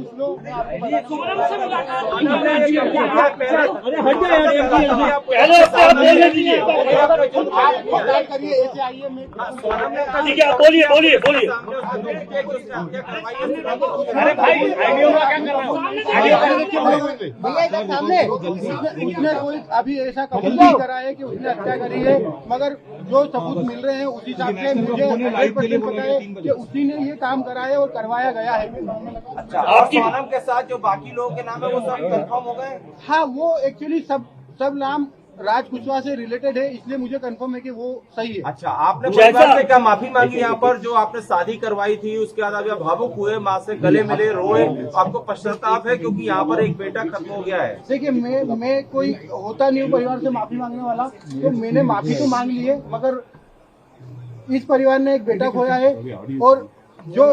पूछ लो। करिए ऐसे आइए, ठीक है, बोलिए बोलिए बोलिए। अरे भाई भैया इधर सामने उसने कोई अभी ऐसा कबूल नहीं करा है कि उसने हत्या करी है, मगर जो सबूत मिल रहे हैं उस हिसाब से मुझे 100% पता है कि उसी ने ये काम करा है और करवाया गया है। अच्छा, आपकी सोनम के साथ जो बाकी लोगों के नाम है वो सब कंफर्म हो गए? हाँ, वो एक्चुअली सब नाम राज कुशवाहा से रिलेटेड है, इसलिए मुझे कंफर्म है कि वो सही है। अच्छा, आपने परिवार से क्या माफी मांगी यहाँ पर जो आपने शादी करवाई थी, उसके बाद अभी आप भावुक हुए, माँ से गले मिले, रोए, आपको पश्चाताप है क्योंकि यहाँ पर एक बेटा खत्म हो गया है? देखिए, मैं कोई होता नहीं हूँ परिवार से माफी मांगने वाला, तो मैंने माफी तो मांग ली है, मगर इस परिवार ने एक बेटा खोया है और जो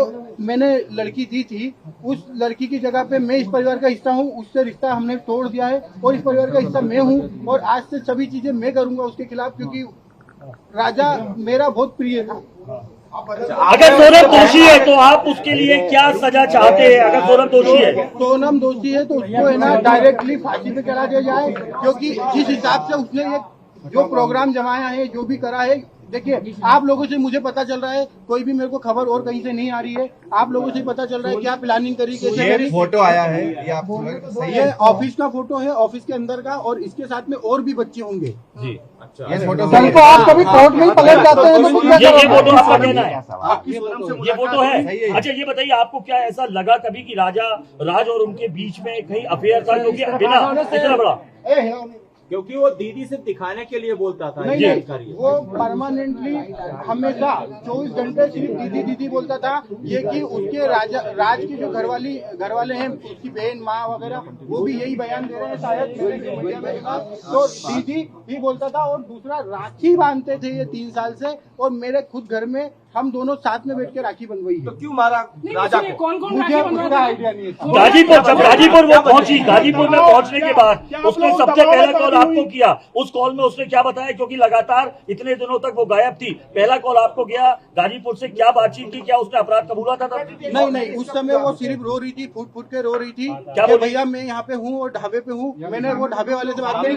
मैंने लड़की दी थी उस लड़की की जगह पे मैं इस परिवार का हिस्सा हूँ, उससे रिश्ता हमने तोड़ दिया है और इस परिवार का हिस्सा मैं हूँ और आज से सभी चीजें मैं करूंगा उसके खिलाफ, क्योंकि राजा मेरा बहुत प्रिय था। अगर सोनम दोषी है तो आप उसके लिए क्या सजा चाहते हैं? अगर सोनम दोषी है, सोनम दोषी है तो उसको है ना डायरेक्टली फांसी पे चढ़ा दिया जाए, क्योंकि जिस हिसाब से उसने ये जो प्रोग्राम जमाया है, जो भी करा है, देखिए आप लोगों से मुझे पता चल रहा है, कोई भी मेरे को खबर और कहीं से नहीं आ रही है, आप लोगों से पता चल रहा है क्या प्लानिंग करी, कैसे करी। फोटो आया है ये ऑफिस का फोटो है, ऑफिस के अंदर का, और इसके साथ में और भी बच्चे होंगे जी। अच्छा, ये फोटो आप कभी कोर्ट में पलट जाते हैं तो ये फोटो आपका कहना है? ये फोटो है? अच्छा, ये बताइए आपको क्या ऐसा लगा कभी कि राज और उनके बीच में कहीं अफेयर था? क्योंकि बिना इतना बड़ा, क्योंकि वो दीदी से दिखाने के लिए बोलता था। नहीं, वो परमानेंटली हमेशा 24 घंटे सिर्फ दीदी दीदी बोलता था। ये कि उसके राज की जो घरवाले हैं, उसकी बहन माँ वगैरह, वो भी यही बयान दे रहे हैं शायद, तो दीदी ही बोलता था। और दूसरा, राखी बांधते थे ये 3 साल से, और मेरे खुद घर में हम दोनों साथ में बैठ के राखी बंधवाई है। तो क्यों मारा राजा को? मुझे उसका आइडिया नहीं है। गाजीपुर वो पहुंची, गाजीपुर में पहुंचने के बाद उसने सबसे पहला कॉल आपको किया। उस कॉल में उसने क्या बताया? क्योंकि लगातार इतने दिनों तक वो गायब थी, पहला कॉल आपको गया गाजीपुर से, क्या बातचीत की? क्या उसने अपराध कबूला था तब? नहीं, उस समय वो सिर्फ रो रही थी, फुट के रो रही थी क्या भैया मैं यहाँ पे हूँ और ढाबे पे हूँ। मैंने वो ढाबे वाले से बात करी,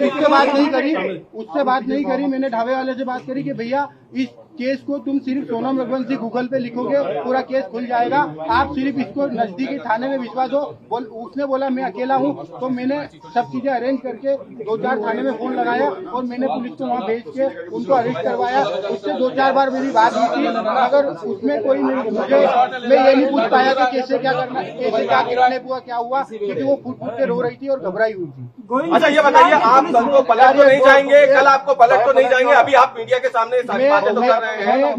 उससे बात नहीं करी। मैंने ढाबे वाले से बात करी कि भैया इस केस को तुम सिर्फ सोनम रघुवंशी गूगल पे लिखोगे, पूरा केस खुल जाएगा, आप सिर्फ इसको नजदीकी थाने में विश्वास हो। उसने बोला मैं अकेला हूँ, तो मैंने सब चीजें अरेंज करके 2-4 थाने में फोन लगाया और मैंने पुलिस को वहाँ भेज के उनको अरेस्ट करवाया। उससे 2-4 बार मेरी बात हुई थी, मगर उसमें कोई मैं ये नहीं पूछ पाया कि कैसे क्या करना, कैसे क्या किडनैप हुआ, क्या हुआ, क्योंकि वो फुट के रो रही थी और घबराई हुई थी। अच्छा, ये बताइए, आप कल को पलट तो नहीं जाएंगे? कल आपको पलट तो नहीं जाएंगे? अभी आप मीडिया के सामने सारी बातें तो कर रहे हैं।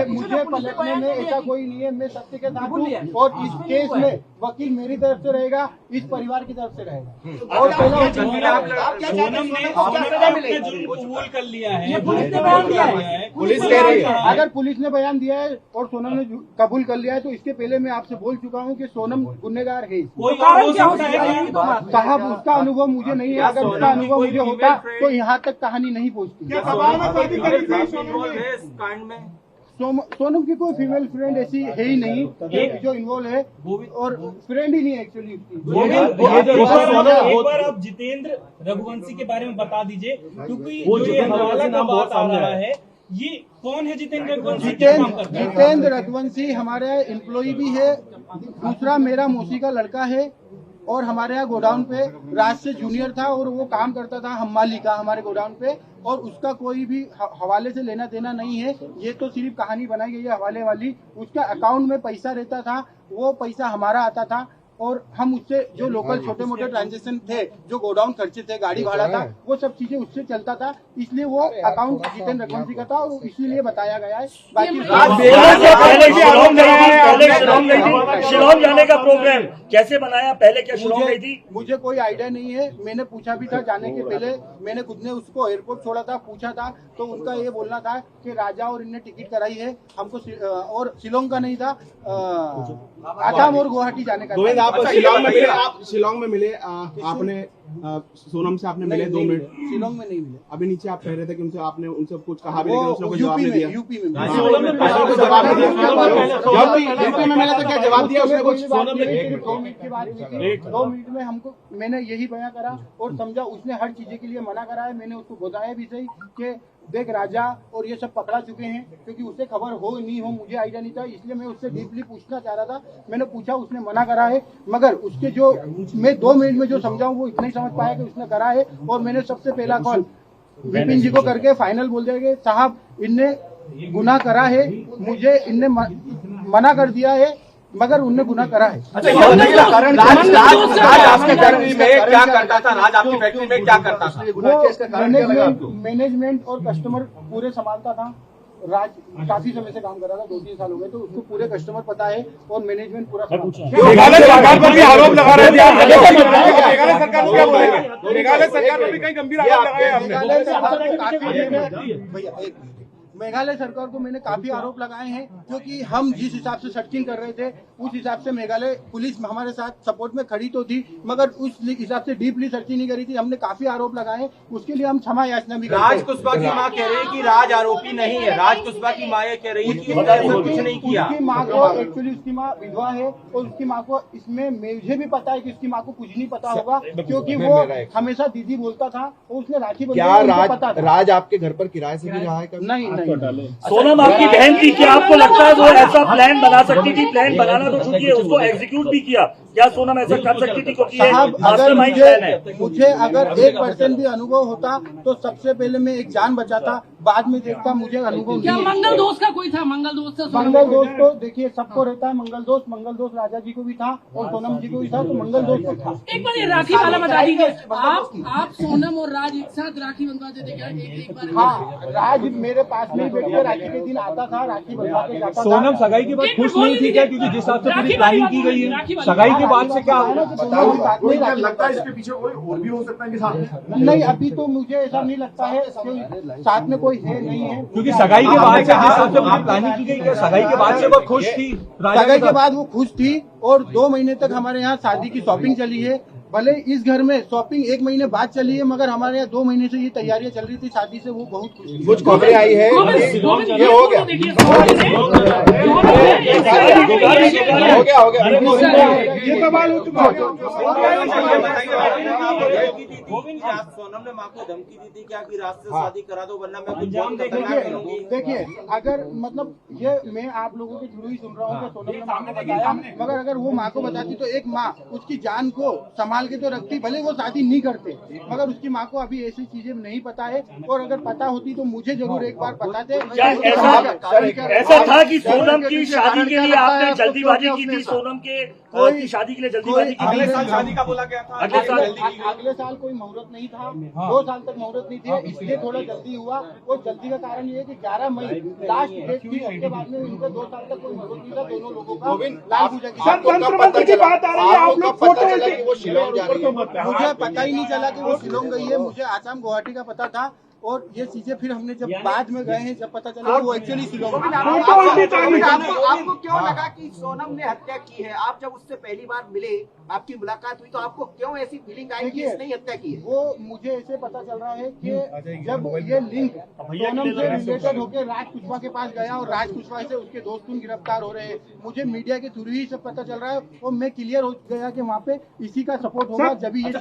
मुझे पलटने में ऐसा कोई नहीं है। मैं सत्य के साथ हूँ और इस केस में वकील मेरी तरफ से रहेगा, इस परिवार की तरफ से रहेगा। और सोनम ने कबूल कर लिया है, पुलिस कह रही है। अगर पुलिस ने बयान दिया है और सोनम ने कबूल कर लिया है, तो इसके पहले मैं आपसे बोल चुका हूँ कि सोनम गुनहगार है। साहब, उसका अनुभव मुझे नहीं है। अगर उसका अनुभव मुझे होता तो यहाँ तक कहानी नहीं पहुँचती। सोनम की कोई फीमेल फ्रेंड ऐसी है ही नहीं जो इन्वॉल्व है, और फ्रेंड ही नहीं है एक्चुअली एक बार आप जितेंद्र रघुवंशी के बारे में बता दीजिए, क्योंकि ये हवाला का बात आ रहा है, ये कौन है जितेंद्र रघुवंशी? जितेंद्र रघुवंशी हमारे एम्प्लॉय भी है, दूसरा मेरा मौसी का लड़का है, और हमारे यहाँ गोडाउन पे राज से जूनियर था और वो काम करता था हमाली का हमारे गोडाउन पे, और उसका कोई भी हवाले से लेना देना नहीं है। ये तो सिर्फ कहानी बनाई गई है हवाले वाली। उसका अकाउंट में पैसा रहता था, वो पैसा हमारा आता था, और हम उससे जो लोकल छोटे मोटे ट्रांजेक्शन थे, जो गोडाउन खर्चे थे, गाड़ी भाड़ा था, वो सब चीजें उससे चलता था। इसलिए वो अकाउंट जितेंद्र रघुवंशी का था और इसीलिए बताया गया है। बाकी शिलोंग जाने का प्रोग्राम कैसे बनाया? पहले क्या शिलोंग गई थी? मुझे कोई आइडिया नहीं है। मैंने पूछा भी था जाने के पहले, मैंने खुद ने उसको एयरपोर्ट छोड़ा था, पूछा था, तो उनका ये बोलना था कि राजा और इनने टिकट कराई है हमको, और शिलोंग का नहीं था, आसाम और गुवाहाटी जाने का। आप शिलोंग में मिले, आप शिलोंग में मिले, आपने सोनम से आपने मिले 2 मिनट, शिलोंग में नहीं मिले। अभी नीचे आप कह रहे थे कि उनसे आपने उनसे कुछ कहा भी, लेकिन उसने कोई जवाब नहीं दिया। यूपी में मिला तो क्या जवाब दिया उसने? कुछ 2 मिनट की बात की, 2 मिनट में हमको मैंने यही बयां करा और समझा। उसने हर चीजें के लिए मना करा है। मैंने उसको बताया भी सही कि देख राजा और ये सब पकड़ा चुके हैं, क्योंकि उससे खबर हो नहीं हो मुझे आइडिया नहीं था, इसलिए मैं उससे डीपली पूछना चाह रहा था। मैंने पूछा, उसने मना करा है, मगर उसके जो मैं 2 मिनट में जो समझाऊं वो इतना ही समझ पाया कि उसने करा है। और मैंने सबसे पहला कॉल विपिन जी को करके फाइनल बोल दिया कि साहब इनने गुनाह करा है, मुझे इनने मना कर दिया है, मगर उनने गुनाह करा है। राज आपकी फैक्ट्री में क्या करता था? राज आपकी फैक्ट्री में क्या करता था? वो मैनेजमेंट और कस्टमर पूरे संभालता था। राज काफी समय से काम कर रहा था, 2-3 साल हो गए, तो उसको पूरे कस्टमर पता है और मैनेजमेंट पूरा मेघालय सरकार पर भी आरोप लगा रहे थे। मेघालय सरकार को क्या बोलेगा? मेघालय सरकार पर भी कई गंभीर आरोप लगाए आपने। मेघालय सरकार को मैंने काफी आरोप लगाए हैं, क्योंकि हम जिस हिसाब से सर्चिंग कर रहे थे उस हिसाब से मेघालय पुलिस हमारे साथ सपोर्ट में खड़ी तो थी, मगर उस हिसाब से डीपली सर्चिंग नहीं करी थी। हमने काफी आरोप लगाए, उसके लिए हम क्षमा याचना भी करते हैं। राज कुशवाहा की मां कह रही है कि राज आरोपी नहीं है। राज कुशवाहा की मां ये कह रही है कि उसने ऐसा कुछ नहीं किया। उसकी माँ को एक्चुअली उसकी माँ विधवा है और उसकी माँ को इसमें मुझे भी पता है कि उसकी माँ को कुछ नहीं पता होगा, क्योंकि वो हमेशा दीदी बोलता था और उसने राखी क्या राज आपके घर पर किराए से भी रहा है? नहीं। सोनम आपकी बहन थी, क्या आपको लगता है वो ऐसा प्लान बना सकती थी? प्लान बनाना तो छूटिए, उसको एग्जीक्यूट भी किया। क्या सोनम ऐसा कर सकती थी? क्योंकि ये मास्टरमाइंड प्लान है। मुझे अगर 1% भी अनुभव होता तो सबसे पहले मैं एक जान बचाता, बाद में देखता। मुझे अनुभव क्या नहीं है। मंगल दोस्त का कोई था? मंगल दोस्त तो देखिए सबको रहता है मंगल दोस्त राजा जी को भी था और सोनम जी को भी था, तो मंगल दोस्त को था। एक बार ये राखी वाला बता दीजिए, आप सोनम और राज एक साथ राखी बंधवाते थे क्या? एक बार हाँ, राज मेरे पास में बैठ के राखी के दिन आता था, राखी बंधवा के जाता था। सोनम सगाई के बाद खुश नहीं थी क्या? क्योंकि जिस हिसाब से पूरी प्लानिंग की गई है, सगाई के बाद से क्या लगता है इसके पीछे कोई और भी हो सकता है कि साथ? नहीं, अभी तो मुझे ऐसा नहीं लगता है, साथ में कोई है नहीं है, क्योंकि सगाई के बाद से जिस हिसाब से पूरी प्लानिंग की गई, क्या सगाई के बाद से वो खुश थी? सगाई के बाद वो खुश थी और 2 महीने तक हमारे यहाँ शादी की शॉपिंग चली है। भले इस घर में शॉपिंग 1 महीने बाद चली है, मगर हमारे यहाँ 2 महीने से ये तैयारियां चल रही थी शादी से, वो बहुत खुश थी। कुछ खबरें आई है, ये हो गया हो गया। ये सवाल हो चुका है। सोनम ने मां को धमकी दी थी क्या कि रात से शादी करा दो वरना मैं कुछ बहुत खतरनाक करूंगी? देखिए, अगर मतलब ये मैं आप लोगों के थ्रू ही सुन रहा हूँ कि सोनम ने मां को बताया, मगर अगर वो मां को बताती तो एक माँ उसकी जान को संभाल के तो रखती, भले वो शादी नहीं करते, मगर उसकी माँ को अभी ऐसी चीजें नहीं पता है। और अगर पता होती तो मुझे जरूर एक बार बताते। ऐसा था कि सोनम की शादी के लिए आपने जल्दीबाजी की थी? सोनम के की शादी के लिए जल्दीबाजी की थी? अगले साल शादी का बोला गया था। अगले साल कोई मुहूर्त नहीं था, 2 साल तक मुहूर्त नहीं थे, इसलिए थोड़ा जल्दी हुआ। और जल्दी का कारण ये है कि 11 मई लास्ट डेट थी, उसके बाद में इनका 2 साल तक कोई मुहूर्त नहीं था दोनों लोगों का। लाल पूजा की बात आ रही है, आप लोग फोटो मुझे पता ही नहीं चला कि वो शिलोंग गई है, मुझे आसाम गुवाहाटी का पता था। और ये चीजें फिर हमने जब बाद में गए हैं, जब पता चला वो एक्चुअली शिलोंग। आपको क्यों लगा कि सोनम ने हत्या की है? आप जब उससे पहली बार मिले, आपकी मुलाकात हुई, तो आपको क्यों ऐसी फीलिंग आई कि इसने हत्या की है? वो मुझे ऐसे पता चल रहा है कि जब ये लिंक सोनम से रिलेटेड होकर राज कुशवाहा के पास गया और राज कुशवाहा से उसके दोस्त गिरफ्तार हो रहे हैं, मुझे मीडिया के थ्रू ही सब पता चल रहा है और मैं क्लियर हो गया कि वहाँ पे इसी का सपोर्ट होगा जब ये कर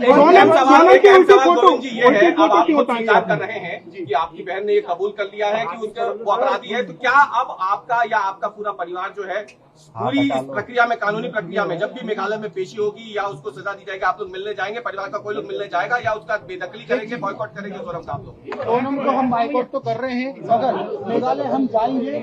रहे हैं कि आपकी बहन ने ये कबूल कर लिया है कि उसका वो अपराधी है, तो क्या अब आपका या आपका पूरा परिवार जो है पूरी इस प्रक्रिया में, कानूनी प्रक्रिया में, जब भी मेघालय में पेशी होगी या उसको सजा दी जाएगी, आप लोग मिलने जाएंगे? परिवार का कोई लोग मिलने जाएगा या उसका बेदखली करेंगे, बॉयकॉट करेंगे? सोनम का आप लोग? सोनम को हम बॉयकॉट तो कर रहे हैं, मगर मेघालय हम जाएंगे।